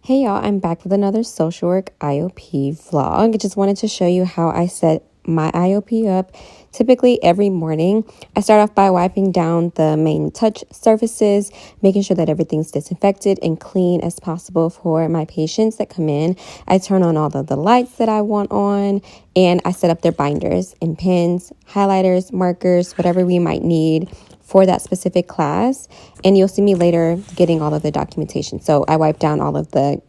Hey y'all, I'm back with another social work IOP vlog. Just wanted to show you how I set my IOP up. Typically every morning, I start off by wiping down the main touch surfaces, making sure that everything's disinfected and clean as possible for my patients that come in. I turn on all of the lights that I want on, and I set up their binders and pens, highlighters, markers, whatever we might need for that specific class. And you'll see me later getting all of the documentation. So I wipe down all of the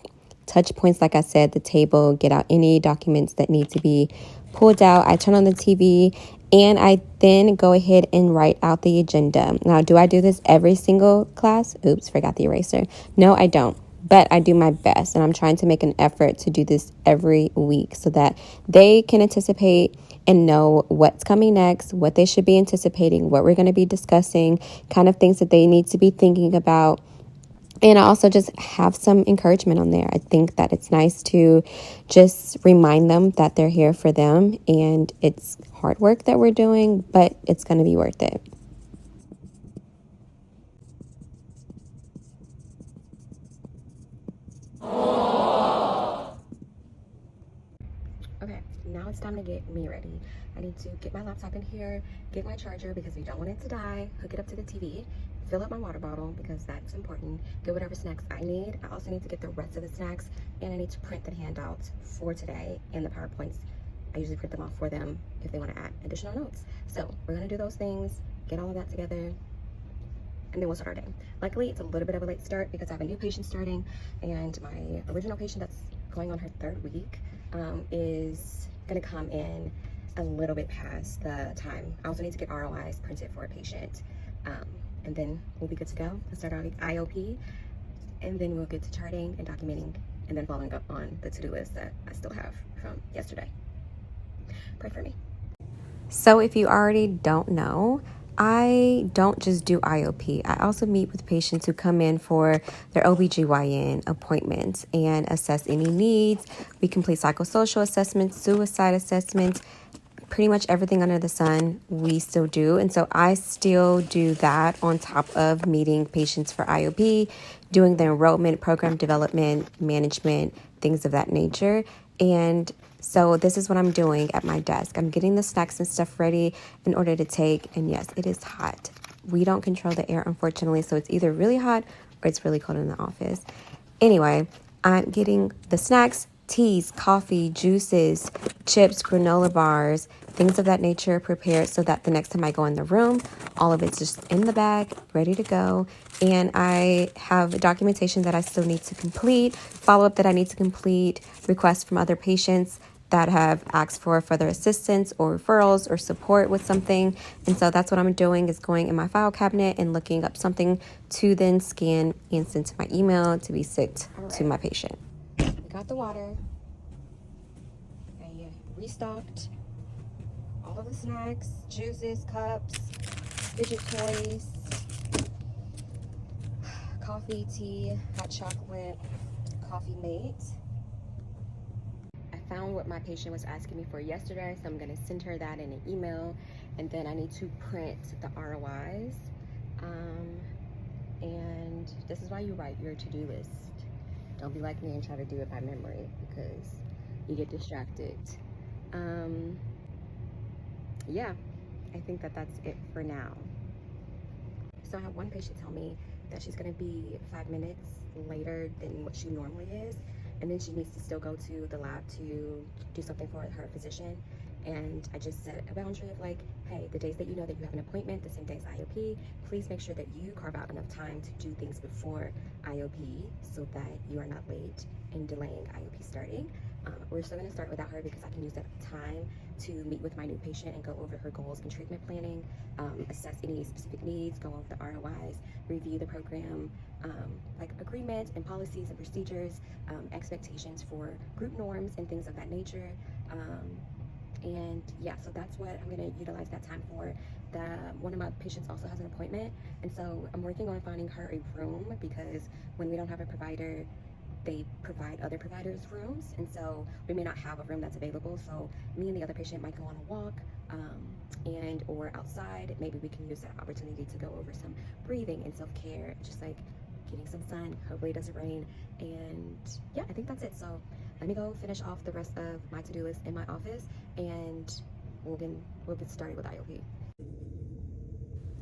touch points, like I said, the table, get out any documents that need to be pulled out. I turn on the TV and I then go ahead and write out the agenda. Now, do I do this every single class? Oops, forgot the eraser. No, I don't. But I do my best, and I'm trying to make an effort to do this every week so that they can anticipate and know what's coming next, what they should be anticipating, what we're going to be discussing, kind of things that they need to be thinking about. And I also just have some encouragement on there. I think that it's nice to just remind them that they're here for them, and it's hard work that we're doing, but it's going to be worth it. Okay, now it's time to get me ready. I need to get my laptop in here, get my charger because we don't want it to die, hook it up to the TV, fill up my water bottle because that's important, get whatever snacks I need. I also need to get the rest of the snacks, and I need to print the handouts for today and the PowerPoints. I usually print them off for them if they want to add additional notes. So we're going to do those things, get all of that together, and then we'll start our day. Luckily, it's a little bit of a late start because I have a new patient starting, and my original patient that's going on her third week is going to come in a little bit past the time. I also need to get ROIs printed for a patient, and then we'll be good to go. Let's start our IOP, and then we'll get to charting and documenting, and then following up on the to-do list that I still have from yesterday. Pray for me. So if you already don't know, I don't just do IOP. I also meet with patients who come in for their OBGYN appointments and assess any needs. We complete psychosocial assessments, suicide assessments, pretty much everything under the sun we still do. And so I still do that on top of meeting patients for IOP, doing the enrollment, program development, management, things of that nature. And so this is what I'm doing at my desk. I'm getting the snacks and stuff ready in order to take. And yes, it is hot. We don't control the air, unfortunately. So it's either really hot or it's really cold in the office. Anyway, I'm getting the snacks, teas, coffee, juices, chips, granola bars, things of that nature prepared so that the next time I go in the room, all of it's just in the bag, ready to go. And I have documentation that I still need to complete, follow-up that I need to complete, requests from other patients that have asked for further assistance or referrals or support with something. And so that's what I'm doing, is going in my file cabinet and looking up something to then scan and send to my email to be sent to my patient. We got the water. I restocked all of the snacks, juices, cups, fidget toys, coffee, tea, hot chocolate, coffee mate. I found what my patient was asking me for yesterday, so I'm going to send her that in an email, and then I need to print the ROIs. And this is why you write your to-do list. Don't be like me and try to do it by memory because you get distracted. Yeah, I think that that's it for now. So I had one patient tell me that she's going to be 5 minutes later than what she normally is, and then she needs to still go to the lab to do something for her physician. And I just set a boundary of like, hey, the days that you know that you have an appointment, the same day as IOP, please make sure that you carve out enough time to do things before IOP so that you are not late and delaying IOP starting. We're still going to start without her because I can use that time to meet with my new patient and go over her goals and treatment planning, assess any specific needs, go over the ROIs, review the program, like agreements and policies and procedures, expectations for group norms and things of that nature. And yeah, so that's what I'm going to utilize that time for. One of my patients also has an appointment, and so I'm working on finding her a room because when we don't have a provider, they provide other providers rooms, and so we may not have a room that's available. So me and the other patient might go on a walk and or outside. Maybe we can use that opportunity to go over some breathing and self-care, just like getting some sun. Hopefully it doesn't rain. And yeah, I think that's it. So let me go finish off the rest of my to-do list in my office, and we'll get started with IOP.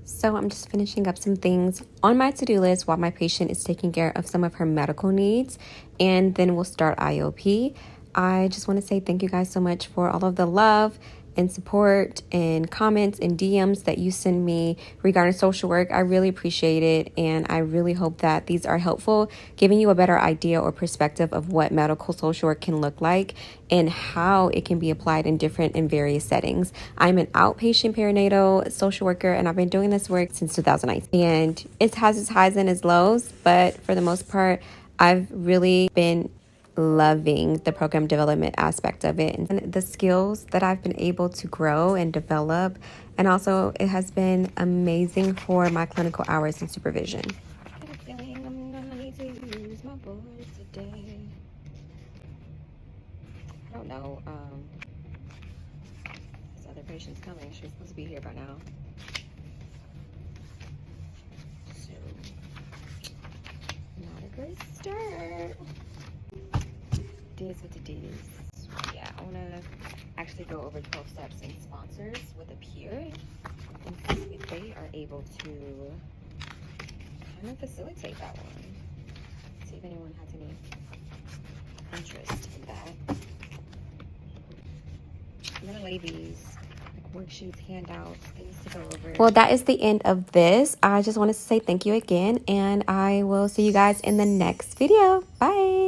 So I'm just finishing up some things on my to-do list while my patient is taking care of some of her medical needs, and then we'll start IOP. I just want to say thank you guys so much for all of the love and support and comments and DMs that you send me regarding social work. I really appreciate it, and I really hope that these are helpful, giving you a better idea or perspective of what medical social work can look like and how it can be applied in different and various settings. I'm an outpatient perinatal social worker, and I've been doing this work since 2019, and it has its highs and its lows, but for the most part, I've really been loving the program development aspect of it and the skills that I've been able to grow and develop. And also it has been amazing for my clinical hours and supervision. I have a feeling I'm gonna need to use my voice today. I don't know, this other patient's coming. She's supposed to be here by now. So, not a great start. Diz with the D's. Yeah, I want to actually go over 12 steps and sponsors with a peer and see if they are able to kind of facilitate that one. See if anyone has any interest in that. I'm going to lay these worksheets, handouts, things to go over. Well, that is the end of this. I just wanted to say thank you again, and I will see you guys in the next video. Bye.